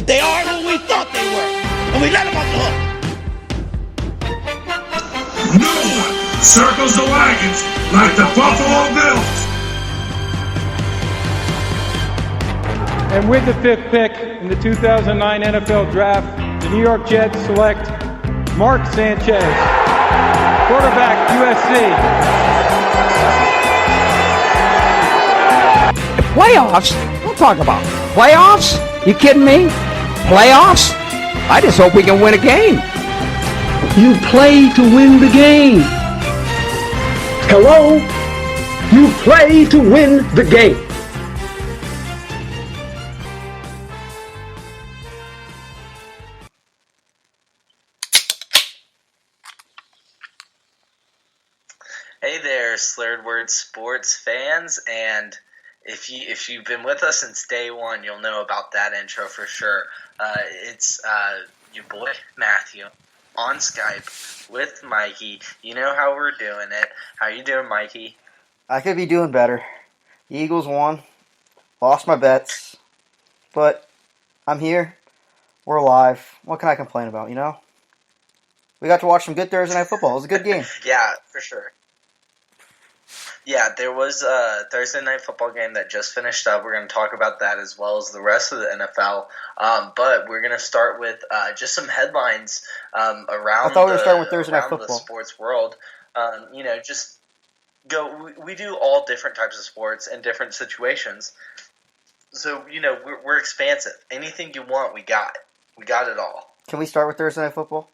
They are who we thought they were, and we let them off the hook. No one circles the wagons like the Buffalo Bills. And with the 5th pick in the 2009 NFL Draft, the New York Jets select Mark Sanchez, quarterback, USC. Playoffs? Don't talk about playoffs. You kidding me? Playoffs? I just hope we can win a game. You play to win the game. Hello? You play to win the game. Hey there, Slurred Word Sports fans, and if you've been with us since day one, you'll know about that intro for sure. It's your boy Matthew on Skype with Mikey. You know how we're doing it. How you doing, Mikey? I could be doing better. The Eagles won. Lost my bets. But I'm here. We're alive. What can I complain about, you know? We got to watch some good Thursday Night Football. It was a good game. Yeah, for sure. Yeah, there was a Thursday Night Football game that just finished up. We're going to talk about that as well as the rest of the NFL. But we're going to start with just some headlines around I thought we were starting with Thursday Night the Football. sports world. Just go. We do all different types of sports in different situations. So, we're expansive. Anything you want, we got. We got it all. Can we start with Thursday Night Football?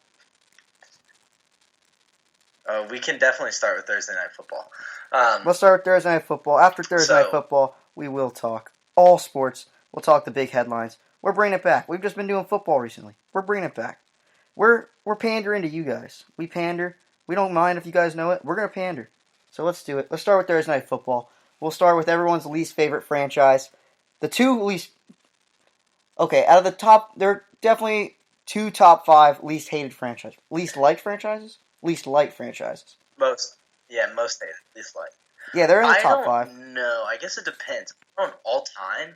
We can definitely start with Thursday Night Football. Let's start with Thursday Night Football. After Thursday Night Football, we will talk all sports. We'll talk the big headlines. We're bringing it back. We've just been doing football recently. We're bringing it back. We're pandering to you guys. We pander. We don't mind if you guys know it. We're going to pander. So let's do it. Let's start with Thursday Night Football. We'll start with everyone's least favorite franchise. The two least... Okay, out of the top... There are definitely two top 5 least hated franchises. Least liked franchises? Least liked franchises. Most hated, least liked. Yeah, they're in the top 5. No, I guess it depends. On all time?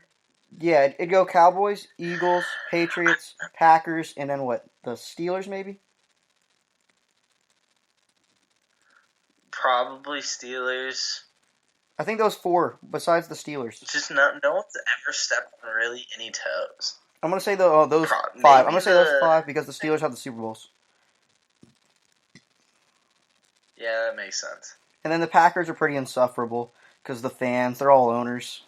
Yeah, it'd go Cowboys, Eagles, Patriots, Packers, and then what? The Steelers, maybe? Probably Steelers. I think those 4, besides the Steelers. Just no one's ever stepped on really any toes. I'm going to say those 5. I'm going to say those 5 because the Steelers have the Super Bowls. Yeah, that makes sense. And then the Packers are pretty insufferable because the fans, they're all owners.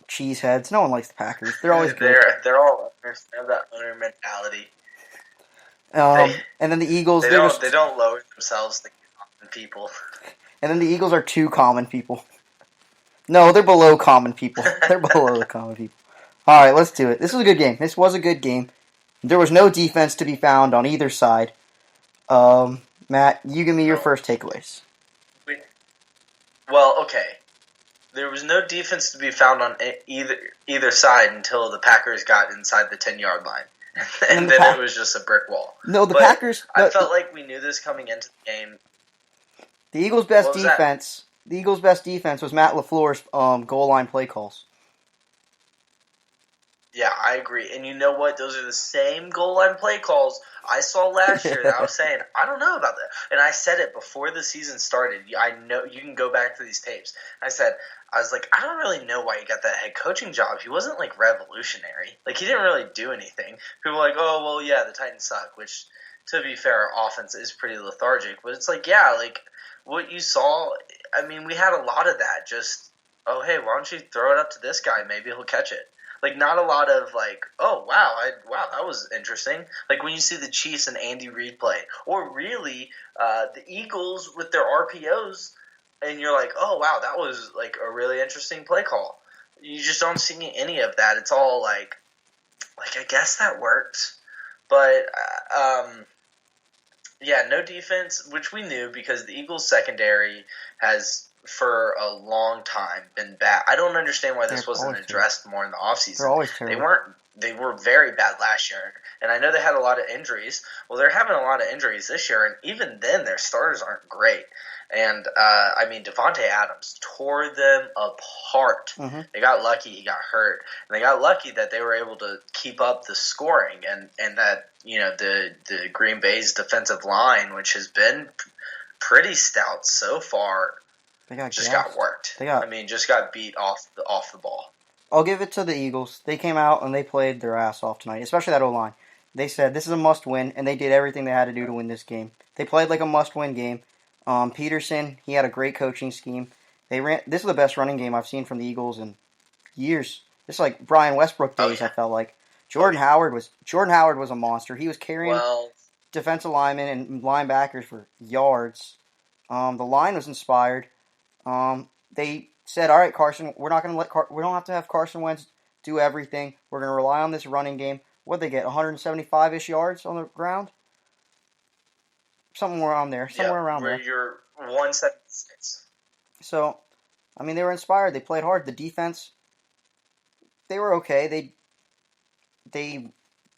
Cheeseheads. No one likes the Packers. They're always good. They're all owners. They have that owner mentality. And then the Eagles, they don't lower themselves to common people. And then the Eagles are too common people. No, they're below common people. They're below the common people. All right, let's do it. This was a good game. This was a good game. There was no defense to be found on either side. Matt, you give me your first takeaways. Well, okay. There was no defense to be found on either side until the Packers got inside the 10-yard line. And then it was just a brick wall. No, Packers... I felt like we knew this coming into the game. The Eagles' best defense... The Eagles' best defense was Matt LaFleur's goal line play calls. Yeah, I agree. And you know what? Those are the same goal line play calls I saw last year that I was saying, I don't know about that. And I said it before the season started. I know you can go back to these tapes. I was like, I don't really know why he got that head coaching job. He wasn't like revolutionary. Like he didn't really do anything. People were like, oh, well, yeah, the Titans suck, which to be fair, our offense is pretty lethargic. But it's like, yeah, like what you saw, I mean, we had a lot of that. Just, oh, hey, why don't you throw it up to this guy? Maybe he'll catch it. Like, not a lot of, like, oh, wow, that was interesting. Like, when you see the Chiefs and Andy Reid play, or really the Eagles with their RPOs, and you're like, oh, wow, that was, like, a really interesting play call. You just don't see any of that. It's all, like I guess that works. But, yeah, no defense, which we knew because the Eagles' secondary has for a long time been bad. I don't understand why this They're wasn't always addressed more in the offseason. They're always terrible. They were very bad last year, and I know they had a lot of injuries. Well, they're having a lot of injuries this year, and even then, their starters aren't great. And, Devontae Adams tore them apart. Mm-hmm. They got lucky he got hurt. And they got lucky that they were able to keep up the scoring and that, the Green Bay's defensive line, which has been pretty stout so far, got worked. Just got beat off the ball. I'll give it to the Eagles. They came out and they played their ass off tonight, especially that O-line. They said this is a must-win, and they did everything they had to do to win this game. They played like a must-win game. Peterson, he had a great coaching scheme. This is the best running game I've seen from the Eagles in years. It's like Brian Westbrook days. I felt like Jordan Howard was a monster. He was carrying defensive linemen and linebackers for yards. The line was inspired. They said, "All right, Carson, we don't have to have Carson Wentz do everything. We're going to rely on this running game." What'd they get? 175-ish yards on the ground? Somewhere around there. Where you're 176. So, they were inspired. They played hard. The defense, they were okay. They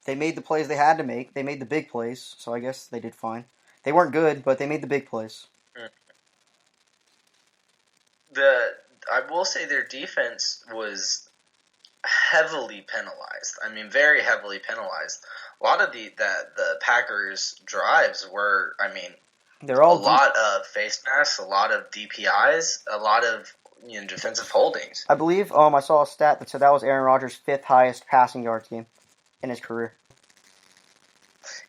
made the plays they had to make. They made the big plays, so I guess they did fine. They weren't good, but they made the big plays. I will say their defense was heavily penalized. Very heavily penalized. A lot of the Packers' drives were, they're all a lot of face masks, a lot of DPIs, a lot of defensive holdings. I believe I saw a stat that said that was Aaron Rodgers' 5th highest passing yards game in his career.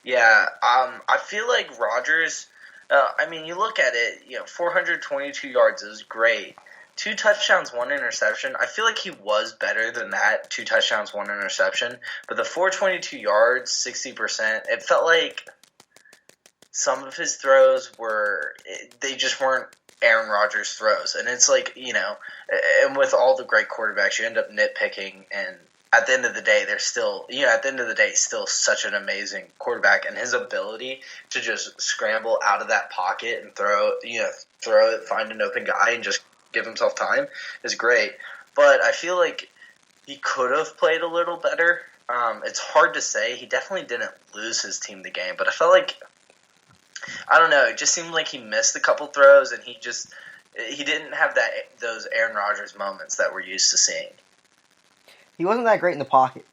Yeah, I feel like Rodgers. You look at it. 422 yards is great. 2 touchdowns, 1 interception. I feel like he was better than that. 2 touchdowns, 1 interception. But the 422 yards, 60%. It felt like some of his throws they just weren't Aaron Rodgers throws. And it's like, and with all the great quarterbacks, you end up nitpicking. And at the end of the day, he's still such an amazing quarterback. And his ability to just scramble out of that pocket and throw it, find an open guy, and just give himself time is great. But I feel like he could have played a little better. It's hard to say. He definitely didn't lose his team the game, but I felt like, I don't know, it just seemed like he missed a couple throws, and he didn't have those Aaron Rodgers moments that we're used to seeing. He wasn't that great in the pocket.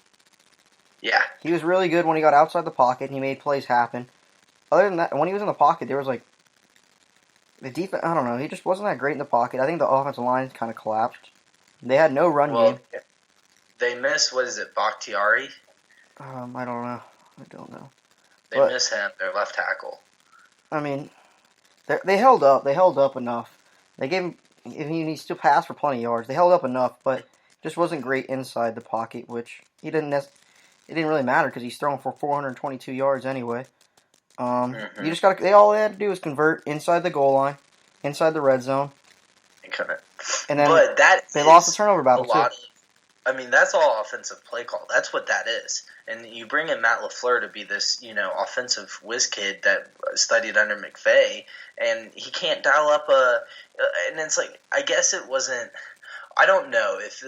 Yeah. He was really good when he got outside the pocket, and he made plays happen. Other than that, when he was in the pocket, there was like, the defense, I don't know, he just wasn't that great in the pocket. I think the offensive line kind of collapsed. They had no run game. They miss, Bakhtiari? I don't know. They miss him, their left tackle. They held up. They held up enough. They gave him, he still passed for plenty of yards. They held up enough, but just wasn't great inside the pocket, which it didn't really matter because he's throwing for 422 yards anyway. You just all they had to do was convert inside the goal line, inside the red zone. And then they lost the turnover battle too. That's all offensive play call. That's what that is. And you bring in Matt LaFleur to be this, offensive whiz kid that studied under McVay, and he can't dial up and it's like, I guess it wasn't, I don't know if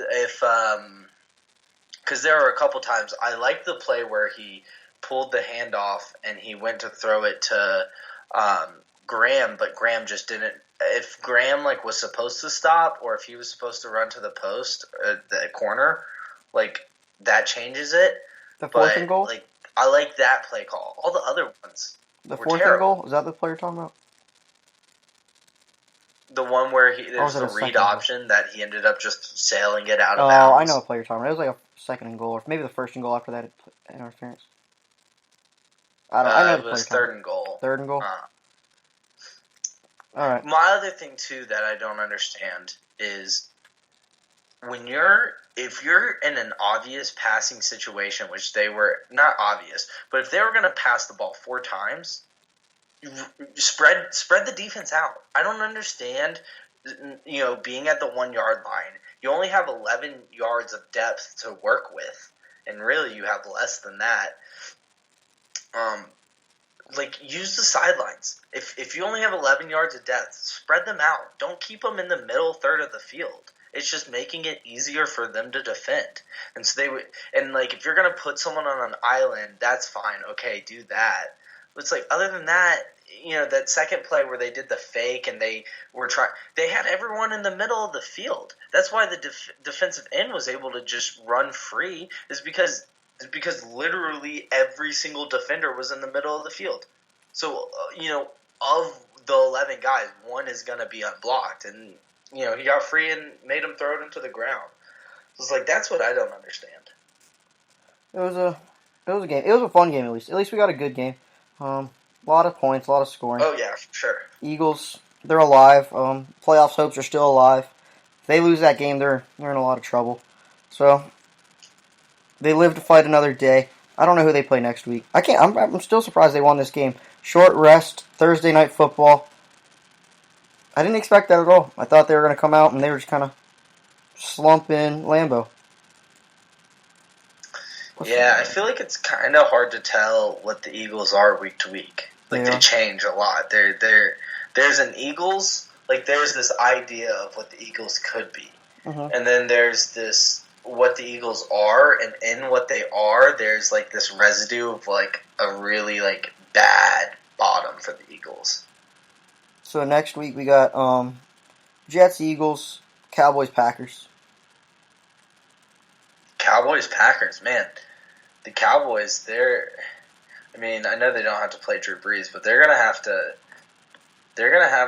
because there were a couple times, I liked the play where he pulled the handoff and he went to throw it to Graham, but Graham just didn't. If Graham was supposed to stop, or if he was supposed to run to the post, the corner, that changes it. The 4th and goal. I like that play call. All the other ones. The 4th and goal, is that the play you're talking about? The one where there's the read option that he ended up just sailing it out of bounds. Oh, I know what play you're talking about. It was like a 2nd and goal, or maybe the 1st and goal after that interference. I know it was 3rd and goal. 3rd and goal. All right. My other thing too that I don't understand is if you're in an obvious passing situation, which they were not obvious, but if they were going to pass the ball 4 times, spread the defense out. I don't understand. Being at the 1 yard line, you only have 11 yards of depth to work with, and really you have less than that. use the sidelines. If you only have 11 yards of depth, spread them out. Don't keep them in the middle third of the field. It's just making it easier for them to defend. And so if you're gonna put someone on an island, that's fine. Okay, do that. But it's other than that, that second play where they did the fake and they had everyone in the middle of the field. That's why the defensive end was able to just run free, is because literally every single defender was in the middle of the field. So, of the 11 guys, one is going to be unblocked. And, he got free and made him throw it into the ground. It's that's what I don't understand. It was a game. It was a fun game, at least. At least we got a good game. A lot of points, a lot of scoring. Oh, yeah, for sure. Eagles, they're alive. Playoffs hopes are still alive. If they lose that game, they're in a lot of trouble. So, they live to fight another day. I don't know who they play next week. I'm still surprised they won this game. Short rest, Thursday night football. I didn't expect that at all. I thought they were going to come out and they were just kind of slumping Lambo. Yeah, I feel like it's kind of hard to tell what the Eagles are week to week. They change a lot. There's an Eagles, there's this idea of what the Eagles could be. Mm-hmm. And then there's this what the Eagles are, and in what they are, there's this residue of a really bad bottom for the Eagles. So next week we got Jets, Eagles, Cowboys, Packers. Cowboys, Packers, man. The Cowboys, I know they don't have to play Drew Brees, but they're gonna have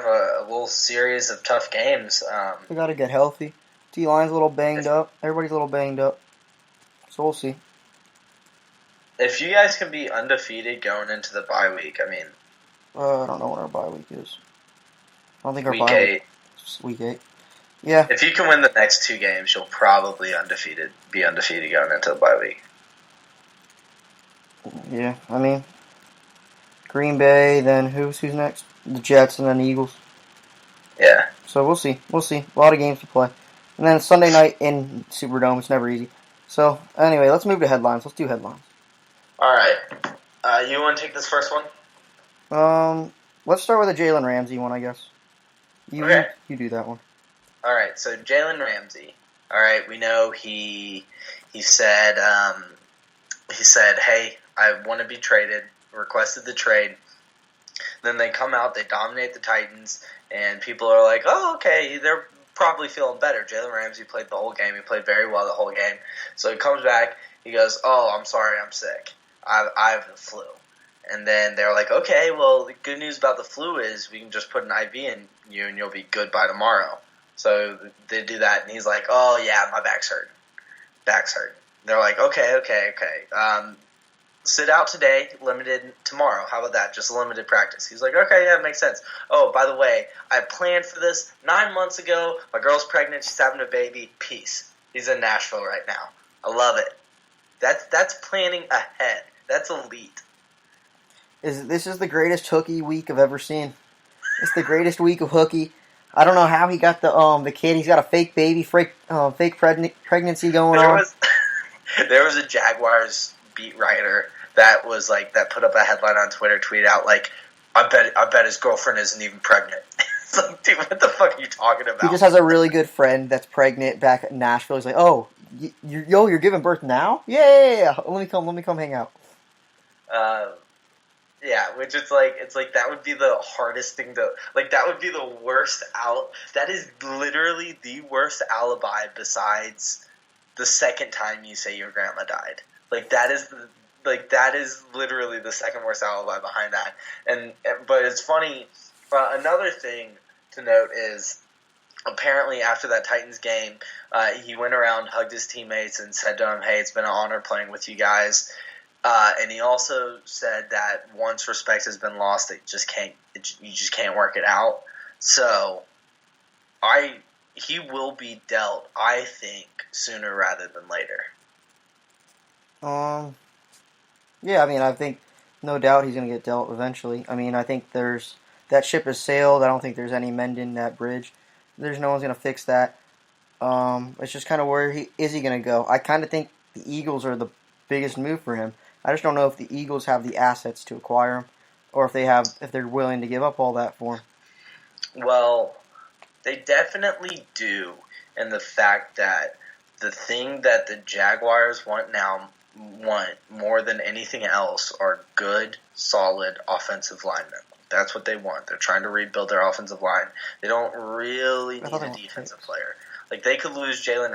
a little series of tough games. They gotta get healthy. D-line's a little banged up. Everybody's a little banged up. So we'll see. If you guys can be undefeated going into the bye week, I don't know what our bye week is. I don't think our week bye 8. week is week 8. Yeah. If you can win the next 2 games, you'll probably be undefeated going into the bye week. Yeah, Green Bay, then who's next? The Jets, and then the Eagles. Yeah. So we'll see. A lot of games to play. And then Sunday night in Superdome, it's never easy. So, anyway, let's move to headlines. Let's do headlines. All right. You want to take this first one? Let's start with the Jalen Ramsey one, I guess. You do that one. All right, so Jalen Ramsey. All right, we know he said, hey, I want to be traded, requested the trade. Then they come out, they dominate the Titans, and people are like, oh, okay, they're probably feeling better. Jalen Ramsey played the whole game. He played very well the whole game. So he comes back, he goes, oh, I'm sorry, I'm sick. I have the flu. And then they're like, okay, well, the good news about the flu is we can just put an IV in you and you'll be good by tomorrow. So they do that, and he's like, oh, yeah, my back's hurting. They're like, okay. Sit out today, limited tomorrow. How about that? Just limited practice. He's like, okay, yeah, it makes sense. Oh, by the way, I planned for this 9 months ago. My girl's pregnant. She's having a baby. Peace. He's in Nashville right now. I love it. That's planning ahead. That's elite. This is the greatest hookey week I've ever seen. It's the greatest week of hookey. I don't know how he got the kid. He's got a fake baby, fake pregnancy going on. There was a Jaguars beat writer that was that put up a headline on Twitter, tweeted out I bet his girlfriend isn't even pregnant. It's like, dude, what the fuck are you talking about? He just has a really good friend that's pregnant back in Nashville. He's like, oh, you're giving birth now? Yeah. Let me come hang out. Yeah, which it's like that would be the hardest thing to that would be the worst that is literally the worst alibi besides the second time you say your grandma died. That is literally the second worst alibi behind that. But it's funny. Another thing to note is apparently after that Titans game, he went around, hugged his teammates, and said to them, "Hey, it's been an honor playing with you guys." And he also said that once respect has been lost, you just can't work it out. So, he will be dealt, I think, sooner rather than later. Yeah, I think no doubt he's going to get dealt eventually. I think that ship has sailed. I don't think there's any mending that bridge. There's no one's going to fix that. It's just kind of where he going to go. I kind of think the Eagles are the biggest move for him. I just don't know if the Eagles have the assets to acquire him. or if they're willing to give up all that for him. Well, they definitely do, in the fact that the thing that the Jaguars want more than anything else are good, solid offensive linemen. That's what they want. They're trying to rebuild their offensive line. They don't really need a defensive player. Like, they could lose Jalen